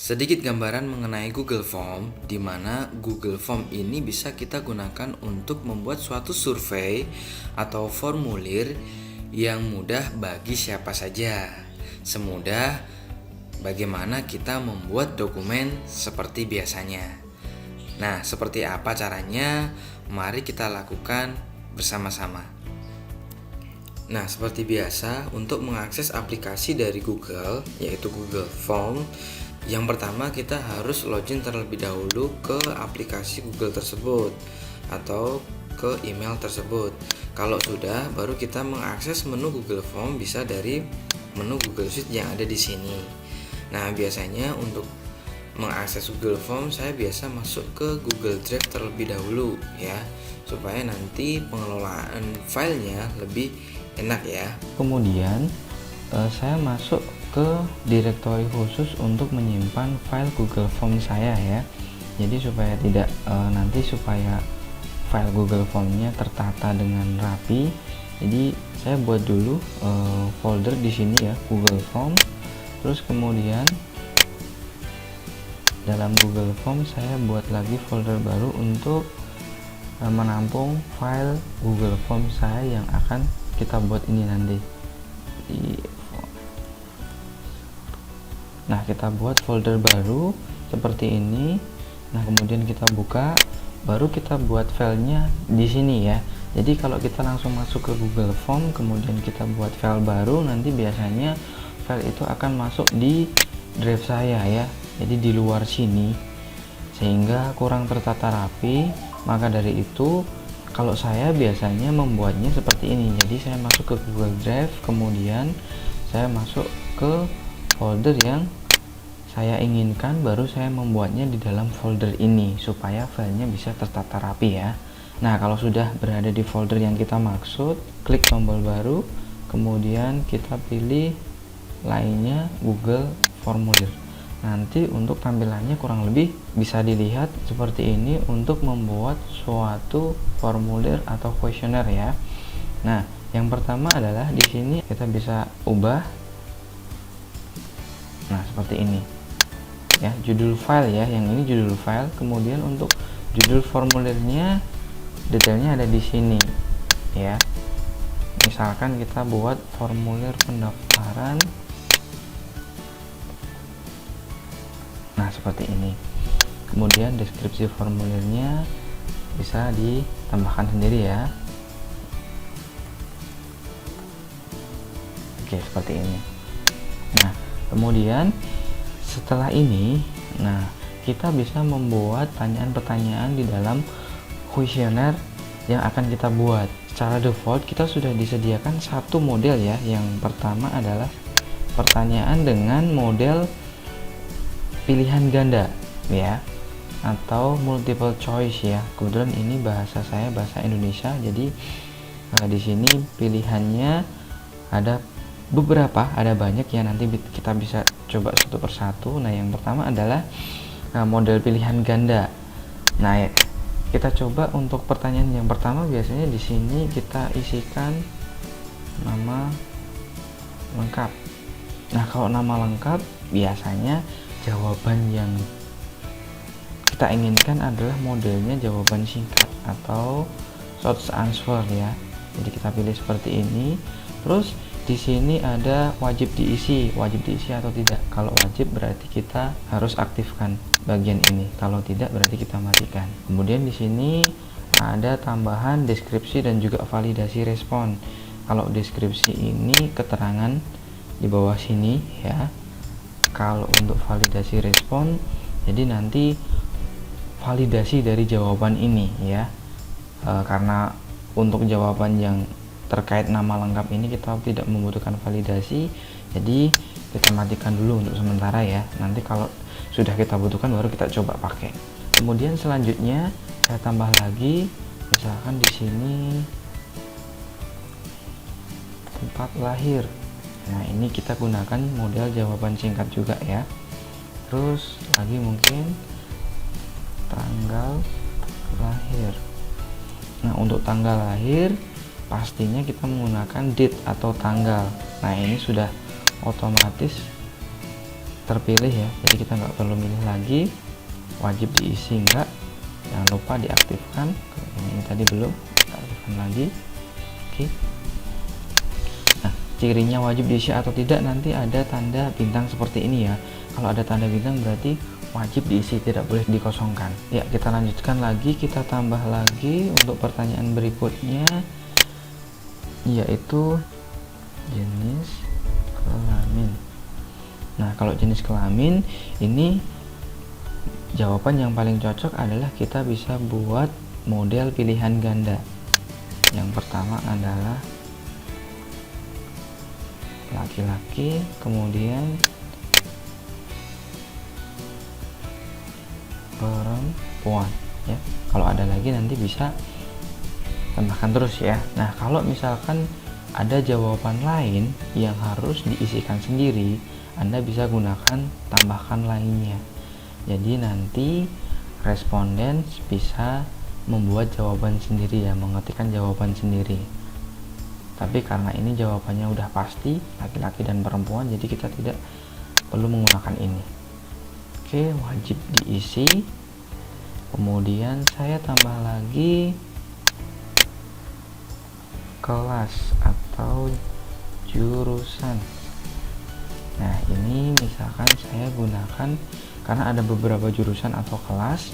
Sedikit gambaran mengenai Google Form, di mana Google Form ini bisa kita gunakan untuk membuat suatu survei atau formulir yang mudah bagi siapa saja. Semudah bagaimana kita membuat dokumen seperti biasanya. Nah, seperti apa caranya? Mari kita lakukan bersama-sama. Nah, seperti biasa, untuk mengakses aplikasi dari Google, yaitu Google Form, yang pertama kita harus login terlebih dahulu ke aplikasi Google tersebut atau ke email tersebut. Kalau sudah, baru kita mengakses menu Google Form bisa dari menu Google Sheet yang ada di sini. Nah, biasanya untuk mengakses Google Form saya biasa masuk ke Google Drive terlebih dahulu ya, supaya nanti pengelolaan filenya lebih enak ya. Kemudian saya masuk ke direktori khusus untuk menyimpan file Google Form saya ya. Jadi supaya tidak supaya file Google Form-nya tertata dengan rapi. Jadi saya buat dulu folder di sini ya, Google Form. Terus kemudian dalam Google Form saya buat lagi folder baru untuk menampung file Google Form saya yang akan kita buat ini nanti. Nah, kita buat folder baru seperti ini. Nah, kemudian kita buka, baru kita buat filenya di sini ya. Jadi kalau kita langsung masuk ke Google Form kemudian kita buat file baru, nanti biasanya file itu akan masuk di drive saya ya. Jadi di luar sini, sehingga kurang tertata rapi. Maka dari itu kalau saya biasanya membuatnya seperti ini. Jadi saya masuk ke Google Drive, kemudian saya masuk ke folder yang saya inginkan, baru saya membuatnya di dalam folder ini supaya filenya bisa tertata rapi ya. Nah, kalau sudah berada di folder yang kita maksud, klik tombol baru, kemudian kita pilih lainnya Google Formulir. Nanti untuk tampilannya kurang lebih bisa dilihat seperti ini untuk membuat suatu formulir atau kuesioner ya. Nah, yang pertama adalah di sini kita bisa ubah. Nah, seperti ini. Ya, judul file ya, yang ini judul file. Kemudian untuk judul formulirnya detailnya ada di sini ya. Misalkan kita buat formulir pendaftaran. Nah, seperti ini. Kemudian deskripsi formulirnya bisa ditambahkan sendiri ya. Oke, seperti ini. Nah, kemudian setelah ini, nah kita bisa membuat pertanyaan-pertanyaan di dalam kuesioner yang akan kita buat. Secara default kita sudah disediakan satu model ya. Yang pertama adalah pertanyaan dengan model pilihan ganda ya, atau multiple choice ya. Kebetulan ini bahasa saya bahasa Indonesia, jadi di sini pilihannya ada beberapa, ada banyak ya, nanti kita bisa coba satu persatu. Nah, yang pertama adalah model pilihan ganda. Nah, kita coba untuk pertanyaan yang pertama. Biasanya di sini kita isikan nama lengkap. Nah, kalau nama lengkap biasanya jawaban yang kita inginkan adalah modelnya jawaban singkat atau short answer ya. Jadi kita pilih seperti ini. Terus di sini ada wajib diisi atau tidak. Kalau wajib berarti kita harus aktifkan bagian ini. Kalau tidak berarti kita matikan. Kemudian di sini ada tambahan deskripsi dan juga validasi respon. Kalau deskripsi ini keterangan di bawah sini ya. Kalau untuk validasi respon, jadi nanti validasi dari jawaban ini ya. Karena untuk jawaban yang terkait nama lengkap ini kita tidak membutuhkan validasi, jadi kita matikan dulu untuk sementara ya. Nanti kalau sudah kita butuhkan baru kita coba pakai. Kemudian selanjutnya saya tambah lagi, misalkan di sini tempat lahir. Nah, ini kita gunakan model jawaban singkat juga ya. Terus lagi mungkin tanggal lahir. Nah, untuk tanggal lahir pastinya kita menggunakan date atau tanggal. Nah, ini sudah otomatis terpilih ya, jadi kita nggak perlu milih lagi. Wajib diisi enggak, jangan lupa diaktifkan. Ini tadi belum, kita aktifkan lagi. Oke. Nah, cirinya wajib diisi atau tidak nanti ada tanda bintang seperti ini ya. Kalau ada tanda bintang berarti wajib diisi, tidak boleh dikosongkan. Ya, kita lanjutkan lagi, kita tambah lagi untuk pertanyaan berikutnya, yaitu jenis kelamin. Nah, kalau jenis kelamin ini jawaban yang paling cocok adalah kita bisa buat model pilihan ganda. Yang pertama adalah laki-laki, kemudian perempuan ya. Kalau ada lagi nanti bisa tambahkan terus ya. Nah, kalau misalkan ada jawaban lain yang harus diisikan sendiri, Anda bisa gunakan tambahkan lainnya. Jadi nanti responden bisa membuat jawaban sendiri ya, mengetikkan jawaban sendiri. Tapi karena ini jawabannya udah pasti laki-laki dan perempuan, jadi kita tidak perlu menggunakan ini. Oke, wajib diisi. Kemudian saya tambah lagi kelas atau jurusan. Nah, ini misalkan saya gunakan karena ada beberapa jurusan atau kelas,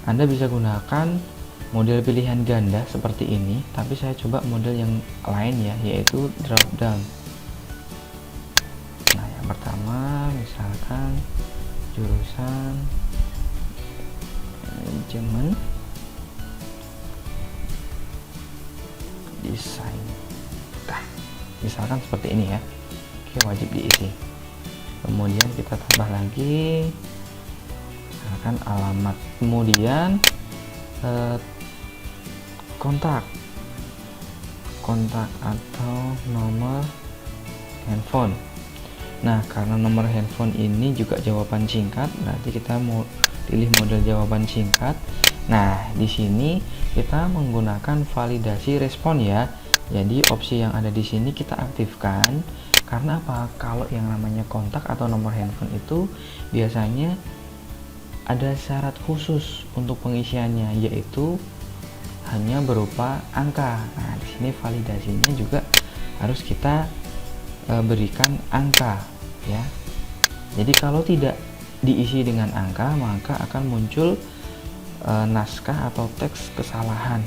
Anda bisa gunakan model pilihan ganda seperti ini, tapi saya coba model yang lain ya, yaitu drop down. Nah, yang pertama misalkan jurusan manajemen desain. Nah, misalkan seperti ini ya. Oke, wajib diisi. Kemudian kita tambah lagi misalkan alamat, kemudian kontak atau nomor handphone. Nah, karena nomor handphone ini juga jawaban singkat, berarti kita mau pilih model jawaban singkat. Nah, di sini kita menggunakan validasi respon ya. Jadi opsi yang ada di sini kita aktifkan. Karena apa? Kalau yang namanya kontak atau nomor handphone itu biasanya ada syarat khusus untuk pengisiannya, yaitu hanya berupa angka. Nah, di sini validasinya juga harus kita berikan angka ya. Jadi kalau tidak diisi dengan angka, maka akan muncul naskah atau teks kesalahan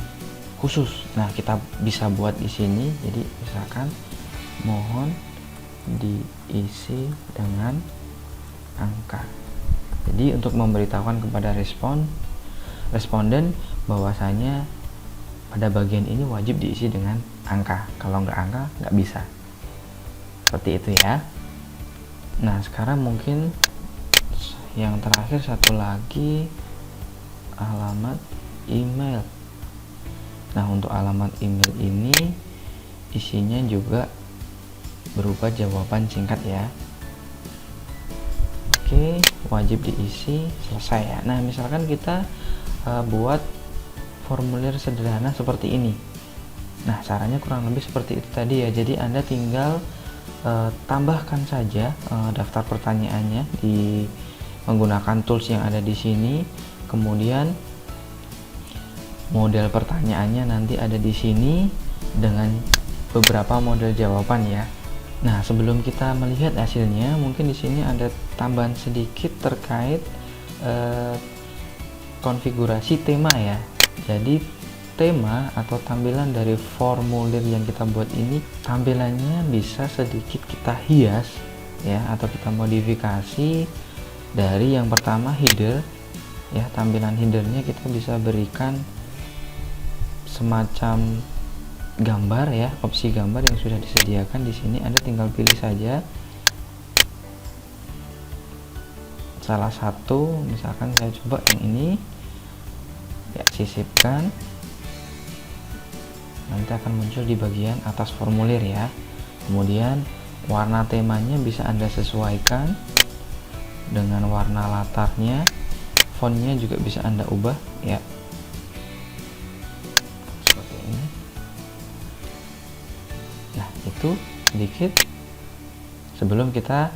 khusus. Nah, kita bisa buat di sini. Jadi misalkan mohon diisi dengan angka. Jadi untuk memberitahukan kepada responden bahwasanya pada bagian ini wajib diisi dengan angka. Kalau nggak angka nggak bisa. Seperti itu ya. Nah, sekarang mungkin yang terakhir satu lagi, alamat email. Nah, untuk alamat email ini isinya juga berupa jawaban singkat ya. Oke, wajib diisi, selesai ya. Nah, misalkan kita buat formulir sederhana seperti ini. Nah, caranya kurang lebih seperti itu tadi ya. Jadi Anda tinggal tambahkan saja daftar pertanyaannya di menggunakan tools yang ada di sini. Kemudian model pertanyaannya nanti ada di sini dengan beberapa model jawaban ya. Nah, sebelum kita melihat hasilnya, mungkin di sini ada tambahan sedikit terkait konfigurasi tema ya. Jadi tema atau tampilan dari formulir yang kita buat ini, tampilannya bisa sedikit kita hias ya, atau kita modifikasi. Dari yang pertama header ya, tampilan headernya kita bisa berikan semacam gambar ya, opsi gambar yang sudah disediakan di sini. Anda tinggal pilih saja salah satu, misalkan saya coba yang ini ya, sisipkan, nanti akan muncul di bagian atas formulir ya. Kemudian warna temanya bisa Anda sesuaikan dengan warna latarnya, fontnya juga bisa Anda ubah ya. Itu sedikit sebelum kita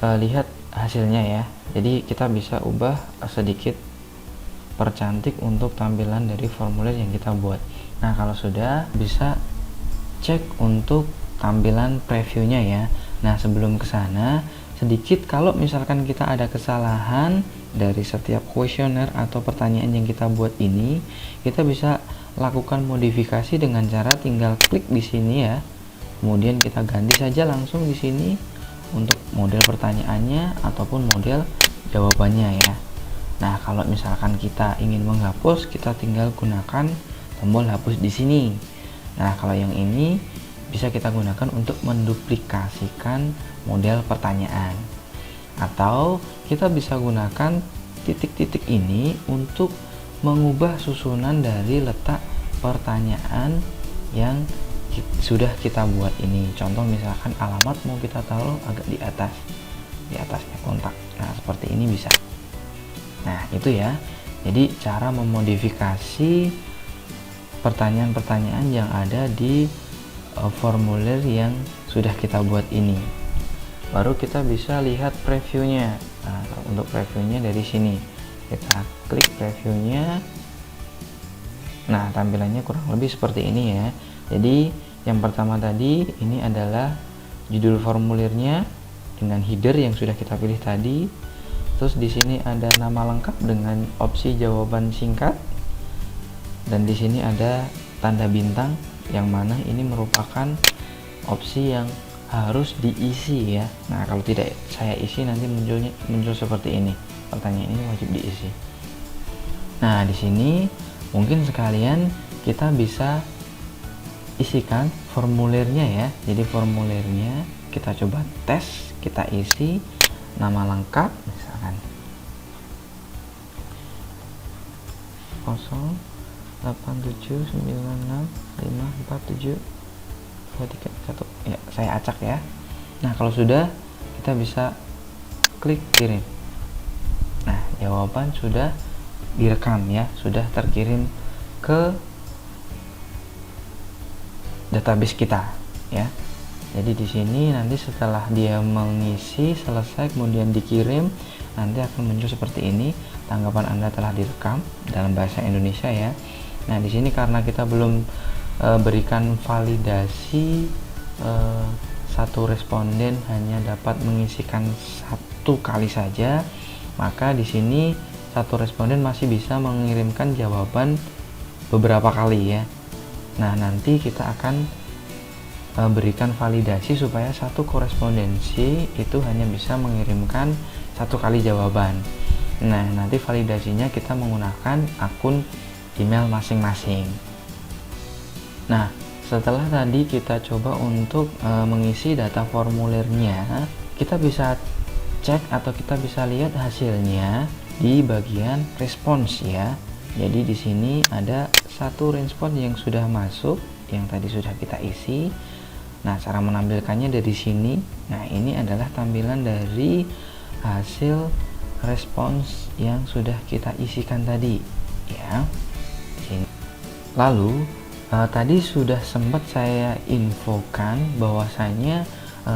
lihat hasilnya ya. Jadi kita bisa ubah sedikit percantik untuk tampilan dari formulir yang kita buat. Nah, kalau sudah, bisa cek untuk tampilan previewnya ya. Nah, sebelum ke sana, sedikit kalau misalkan kita ada kesalahan dari setiap kuesioner atau pertanyaan yang kita buat ini, kita bisa lakukan modifikasi dengan cara tinggal klik di sini ya. Kemudian kita ganti saja langsung di sini untuk model pertanyaannya ataupun model jawabannya ya. Nah, kalau misalkan kita ingin menghapus, kita tinggal gunakan tombol hapus di sini. Nah, kalau yang ini bisa kita gunakan untuk menduplikasikan model pertanyaan. Atau kita bisa gunakan titik-titik ini untuk mengubah susunan dari letak pertanyaan yang sudah kita buat ini. Contoh misalkan alamat mau kita taruh agak di atasnya kontak. Nah, seperti ini bisa. Nah, itu ya. Jadi cara memodifikasi pertanyaan-pertanyaan yang ada di formulir yang sudah kita buat ini. Baru kita bisa lihat previewnya. Nah, untuk previewnya dari sini kita klik previewnya. Nah, tampilannya kurang lebih seperti ini ya. Jadi yang pertama tadi ini adalah judul formulirnya dengan header yang sudah kita pilih tadi. Terus di sini ada nama lengkap dengan opsi jawaban singkat. Dan di sini ada tanda bintang yang mana ini merupakan opsi yang harus diisi ya. Nah, kalau tidak saya isi nanti muncul seperti ini. Pertanyaan ini wajib diisi. Nah, di sini mungkin sekalian kita bisa isikan formulirnya ya. Jadi formulirnya kita coba tes, kita isi nama lengkap misalkan 08796547231 ya, saya acak ya. Nah, kalau sudah, kita bisa klik kirim. Nah, jawaban sudah direkam ya, sudah terkirim ke database kita ya. Jadi di sini nanti setelah dia mengisi selesai kemudian dikirim, nanti akan muncul seperti ini. Tanggapan Anda telah direkam dalam bahasa Indonesia ya. Nah, di sini karena kita belum berikan validasi, satu responden hanya dapat mengisikan satu kali saja, maka di sini satu responden masih bisa mengirimkan jawaban beberapa kali ya. Nah, nanti kita akan berikan validasi supaya satu korespondensi itu hanya bisa mengirimkan satu kali jawaban. Nah, nanti validasinya kita menggunakan akun email masing-masing. Nah, setelah tadi kita coba untuk mengisi data formulirnya, kita bisa cek atau kita bisa lihat hasilnya di bagian respons ya. Jadi di sini ada satu respons yang sudah masuk, yang tadi sudah kita isi. Nah, cara menampilkannya dari sini. Nah, ini adalah tampilan dari hasil respons yang sudah kita isikan tadi ya. Sini. Lalu tadi sudah sempat saya infokan bahwasanya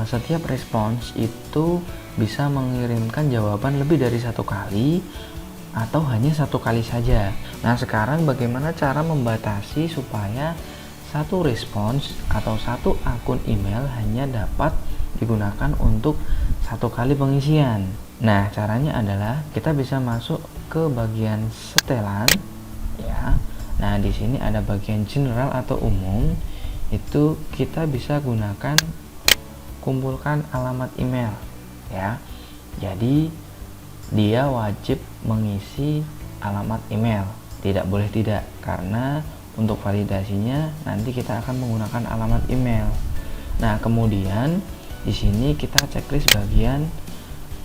setiap respons itu bisa mengirimkan jawaban lebih dari satu kali atau hanya satu kali saja. Nah, sekarang bagaimana cara membatasi supaya satu respons atau satu akun email hanya dapat digunakan untuk satu kali pengisian? Nah, caranya adalah kita bisa masuk ke bagian setelan ya. Nah, di sini ada bagian general atau umum. Itu kita bisa gunakan kumpulkan alamat email ya. Jadi dia wajib mengisi alamat email, tidak boleh tidak, karena untuk validasinya nanti kita akan menggunakan alamat email. Nah, kemudian di sini kita checklist bagian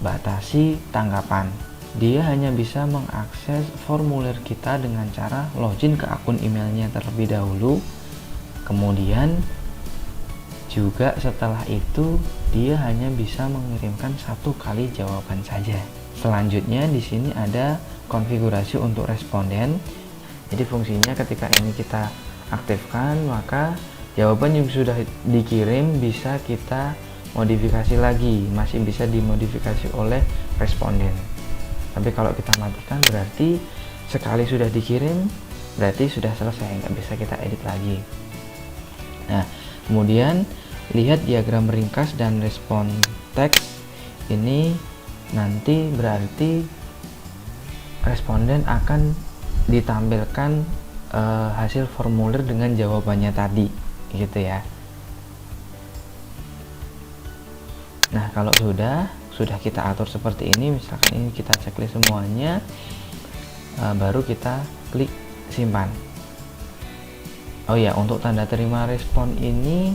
batasi tanggapan. Dia hanya bisa mengakses formulir kita dengan cara login ke akun emailnya terlebih dahulu. Kemudian juga setelah itu dia hanya bisa mengirimkan satu kali jawaban saja. Selanjutnya di sini ada konfigurasi untuk responden. Jadi fungsinya ketika ini kita aktifkan, maka jawaban yang sudah dikirim bisa kita modifikasi lagi, masih bisa dimodifikasi oleh responden. Tapi kalau kita matikan berarti sekali sudah dikirim berarti sudah selesai, nggak bisa kita edit lagi. Nah, kemudian lihat diagram ringkas dan respon teks ini, nanti berarti responden akan ditampilkan hasil formulir dengan jawabannya tadi, gitu ya. Nah, kalau sudah kita atur seperti ini, misalkan ini kita checklist semuanya, baru kita klik simpan. Oh ya, untuk tanda terima respon ini,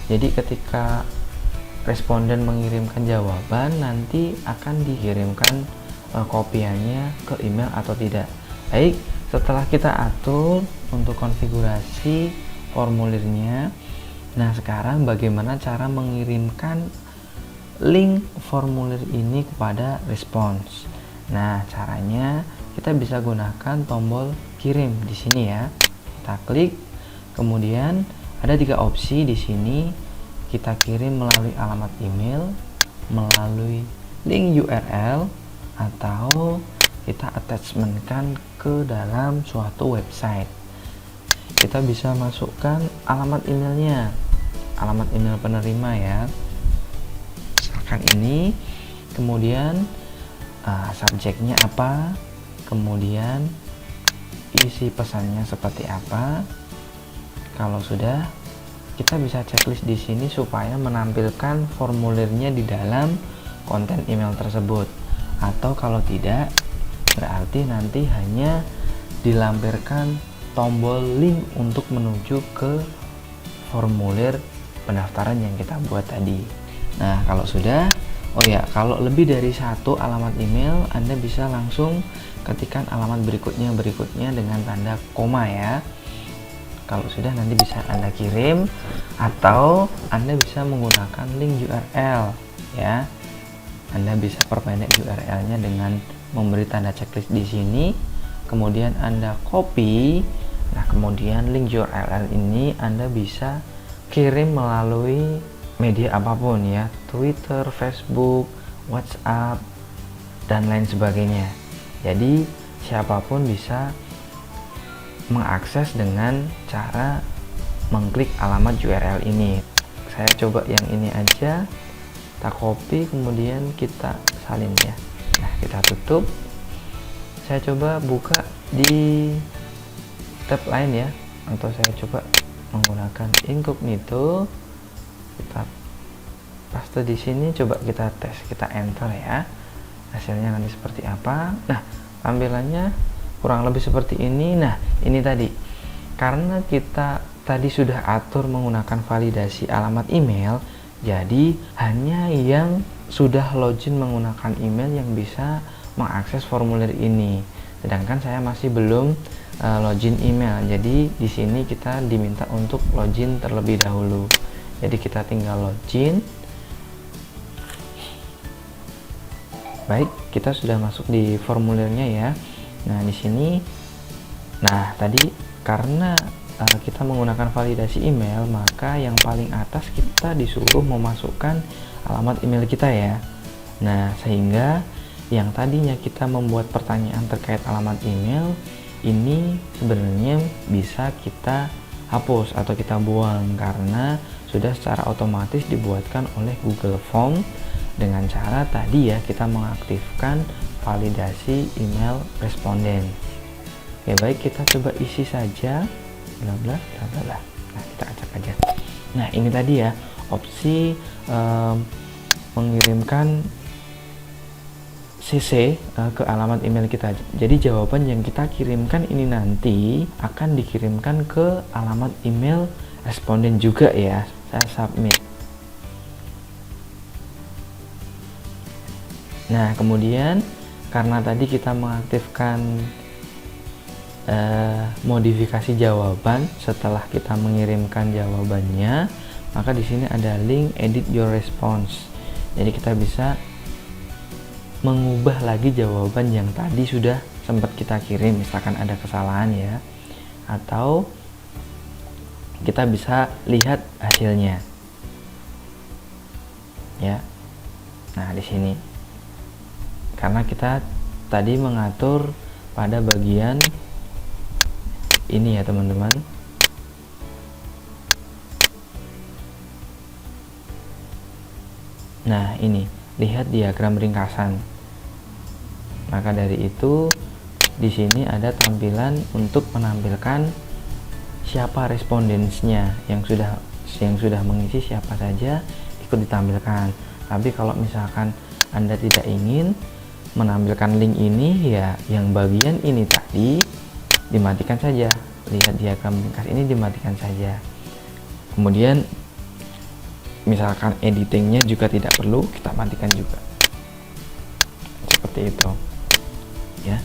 jadi ketika responden mengirimkan jawaban, nanti akan dikirimkan kopiannya ke email atau tidak. Baik, setelah kita atur untuk konfigurasi formulirnya, nah sekarang bagaimana cara mengirimkan link formulir ini kepada respons. Nah, caranya kita bisa gunakan tombol kirim di sini ya. Kita klik, kemudian ada 3 opsi di sini. Kita kirim melalui alamat email, melalui link URL, atau kita attachmentkan ke dalam suatu website. Kita bisa masukkan alamat emailnya, alamat email penerima ya, misalkan ini, kemudian subjeknya apa, kemudian isi pesannya seperti apa. Kalau sudah, kita bisa checklist di sini supaya menampilkan formulirnya di dalam konten email tersebut. Atau kalau tidak, berarti nanti hanya dilampirkan tombol link untuk menuju ke formulir pendaftaran yang kita buat tadi. Nah, kalau sudah, oh ya, kalau lebih dari 1 alamat email, Anda bisa langsung ketikkan alamat berikutnya dengan tanda koma ya. Kalau sudah, nanti bisa Anda kirim, atau Anda bisa menggunakan link URL ya. Anda bisa perpendek URL-nya dengan memberi tanda checklist di sini, kemudian Anda copy. Nah, kemudian link URL ini Anda bisa kirim melalui media apapun ya, Twitter, Facebook, WhatsApp, dan lain sebagainya. Jadi siapapun bisa mengakses dengan cara mengklik alamat URL ini. Saya coba yang ini aja, kita copy, kemudian kita salin ya. Nah, kita tutup. Saya coba buka di tab lain ya, atau saya coba menggunakan incognito. Kita paste di sini, coba kita tes, kita enter ya. Hasilnya nanti seperti apa? Nah, tampilannya kurang lebih seperti ini. Nah, ini tadi karena kita tadi sudah atur menggunakan validasi alamat email, jadi hanya yang sudah login menggunakan email yang bisa mengakses formulir ini. Sedangkan saya masih belum login email. Jadi di sini kita diminta untuk login terlebih dahulu. Jadi kita tinggal login. Baik, kita sudah masuk di formulirnya ya. Nah, di sini, nah tadi karena kita menggunakan validasi email, maka yang paling atas kita disuruh memasukkan alamat email kita ya. Nah, sehingga yang tadinya kita membuat pertanyaan terkait alamat email ini sebenarnya bisa kita hapus atau kita buang karena sudah secara otomatis dibuatkan oleh Google Form dengan cara tadi ya, kita mengaktifkan validasi email responden. Oke, baik, kita coba isi saja bla bla bla bla bla. Nah, kita acak aja. Nah, ini tadi ya opsi mengirimkan CC ke alamat email kita. Jadi jawaban yang kita kirimkan ini nanti akan dikirimkan ke alamat email responden juga ya. Saya submit. Nah, kemudian karena tadi kita mengaktifkan modifikasi jawaban setelah kita mengirimkan jawabannya, maka di sini ada link edit your response. Jadi kita bisa mengubah lagi jawaban yang tadi sudah sempat kita kirim, misalkan ada kesalahan ya, atau kita bisa lihat hasilnya. ya. Nah, di sini karena kita tadi mengatur pada bagian ini ya teman-teman. Nah, ini lihat diagram ringkasan. Maka dari itu di sini ada tampilan untuk menampilkan siapa respondensnya, yang sudah mengisi siapa saja ikut ditampilkan. Tapi kalau misalkan Anda tidak ingin menampilkan link ini, ya yang bagian ini tadi dimatikan saja. Lihat diagram ringkas ini, dimatikan saja. Kemudian misalkan editingnya juga tidak perlu, kita matikan juga. Seperti itu ya.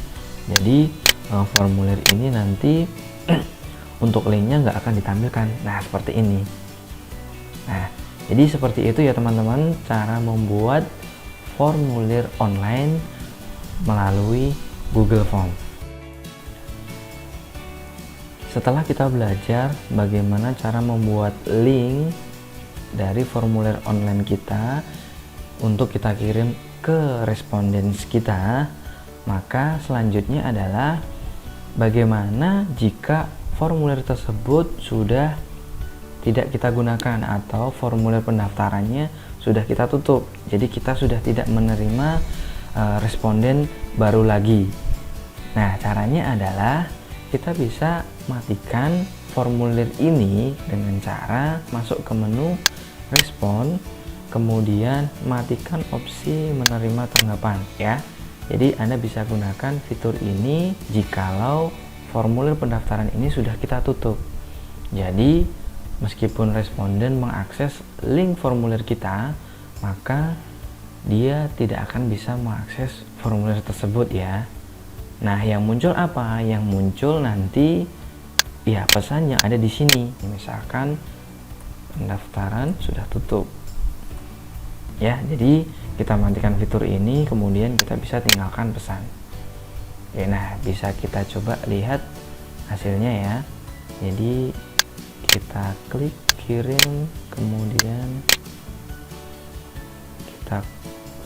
Jadi formulir ini nanti untuk linknya nggak akan ditampilkan. Nah, seperti ini. Nah, jadi seperti itu ya teman-teman, cara membuat formulir online melalui Google Form. Setelah kita belajar bagaimana cara membuat link dari formulir online kita untuk kita kirim ke respondens kita, maka selanjutnya adalah bagaimana jika formulir tersebut sudah tidak kita gunakan atau formulir pendaftarannya sudah kita tutup. Jadi kita sudah tidak menerima responden baru lagi. Nah, caranya adalah kita bisa matikan formulir ini dengan cara masuk ke menu respon, kemudian matikan opsi menerima tanggapan ya. Jadi Anda bisa gunakan fitur ini jikalau formulir pendaftaran ini sudah kita tutup. Jadi meskipun responden mengakses link formulir kita, maka dia tidak akan bisa mengakses formulir tersebut ya. Nah, yang muncul apa? Yang muncul nanti ya pesan yang ada di sini. Misalkan pendaftaran sudah tutup. Ya, jadi kita matikan fitur ini, kemudian kita bisa tinggalkan pesan. Oke, nah bisa kita coba lihat hasilnya ya. Jadi kita klik kirim, kemudian kita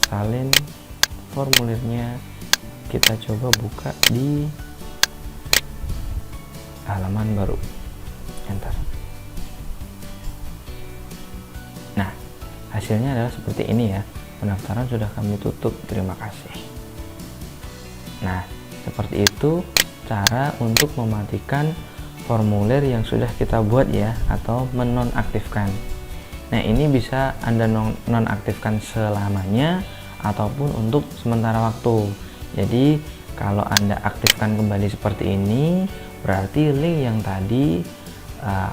salin formulirnya, kita coba buka di halaman baru, enter. Nah, hasilnya adalah seperti ini ya. Pendaftaran sudah kami tutup, terima kasih. Nah, seperti itu cara untuk mematikan formulir yang sudah kita buat ya, atau menonaktifkan. Nah, ini bisa Anda nonaktifkan selamanya ataupun untuk sementara waktu. Jadi kalau Anda aktifkan kembali seperti ini, berarti link yang tadi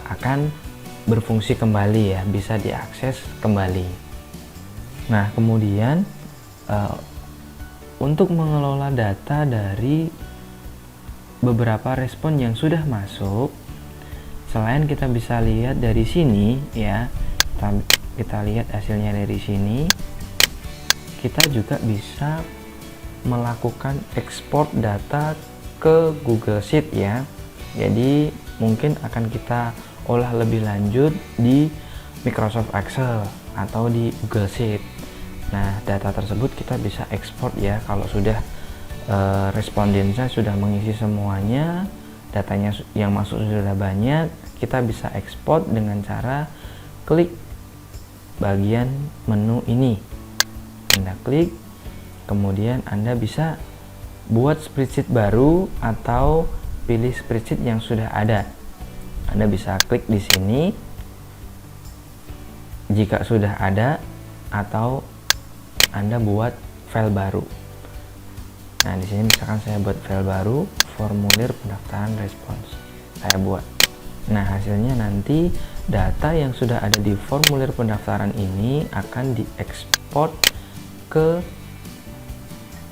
akan berfungsi kembali ya, bisa diakses kembali. Nah, kemudian untuk mengelola data dari beberapa respon yang sudah masuk, selain kita bisa lihat dari sini ya, kita lihat hasilnya dari sini, kita juga bisa melakukan ekspor data ke Google Sheet ya. Jadi mungkin akan kita olah lebih lanjut di Microsoft Excel atau di Google Sheet. Nah, data tersebut kita bisa ekspor ya kalau sudah respondennya sudah mengisi semuanya, datanya yang masuk sudah banyak, kita bisa ekspor dengan cara klik bagian menu ini. Anda klik, kemudian Anda bisa buat spreadsheet baru atau pilih spreadsheet yang sudah ada. Anda bisa klik di sini jika sudah ada, atau Anda buat file baru. Nah, di sini misalkan saya buat file baru, formulir pendaftaran respons. Saya buat. Nah, hasilnya nanti data yang sudah ada di formulir pendaftaran ini akan diekspor ke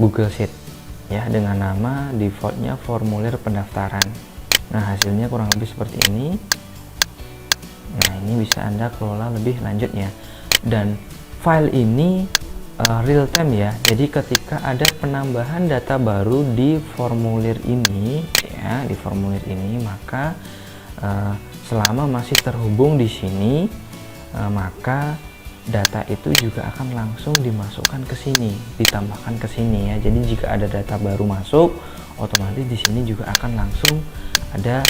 Google Sheet ya, dengan nama defaultnya formulir pendaftaran. Nah, hasilnya kurang lebih seperti ini. Nah, ini bisa Anda kelola lebih lanjutnya. Dan file ini real time ya. Jadi ketika ada penambahan data baru di formulir ini ya, di formulir ini, maka selama masih terhubung di sini, maka data itu juga akan langsung dimasukkan ke sini, ditambahkan ke sini ya. Jadi jika ada data baru masuk, otomatis di sini juga akan langsung ada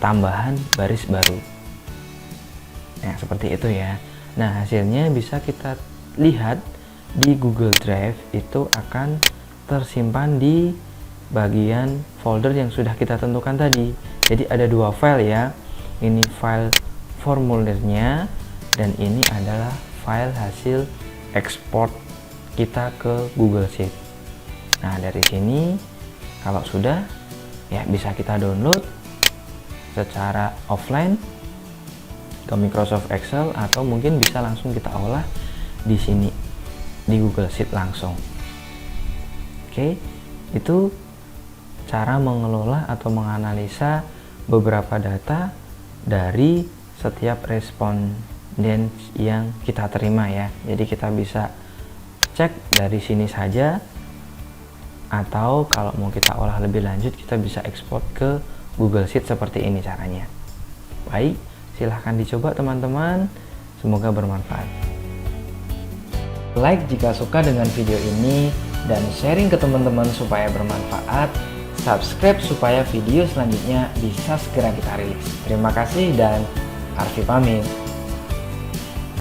tambahan baris baru. Nah, seperti itu ya. Nah, hasilnya bisa kita lihat di Google Drive, itu akan tersimpan di bagian folder yang sudah kita tentukan tadi. Jadi ada dua file ya. Ini file formulirnya dan ini adalah file hasil ekspor kita ke Google Sheet. Nah, dari sini kalau sudah ya bisa kita download secara offline ke Microsoft Excel, atau mungkin bisa langsung kita olah di sini di Google Sheet langsung. Oke, itu cara mengelola atau menganalisa beberapa data dari setiap responden yang kita terima ya. Jadi kita bisa cek dari sini saja, atau kalau mau kita olah lebih lanjut kita bisa ekspor ke Google Sheet seperti ini caranya. Baik, silahkan dicoba teman-teman, semoga bermanfaat. Like jika suka dengan video ini dan sharing ke teman-teman supaya bermanfaat. Subscribe supaya video selanjutnya bisa segera kita rilis. Terima kasih dan Arfi pamit.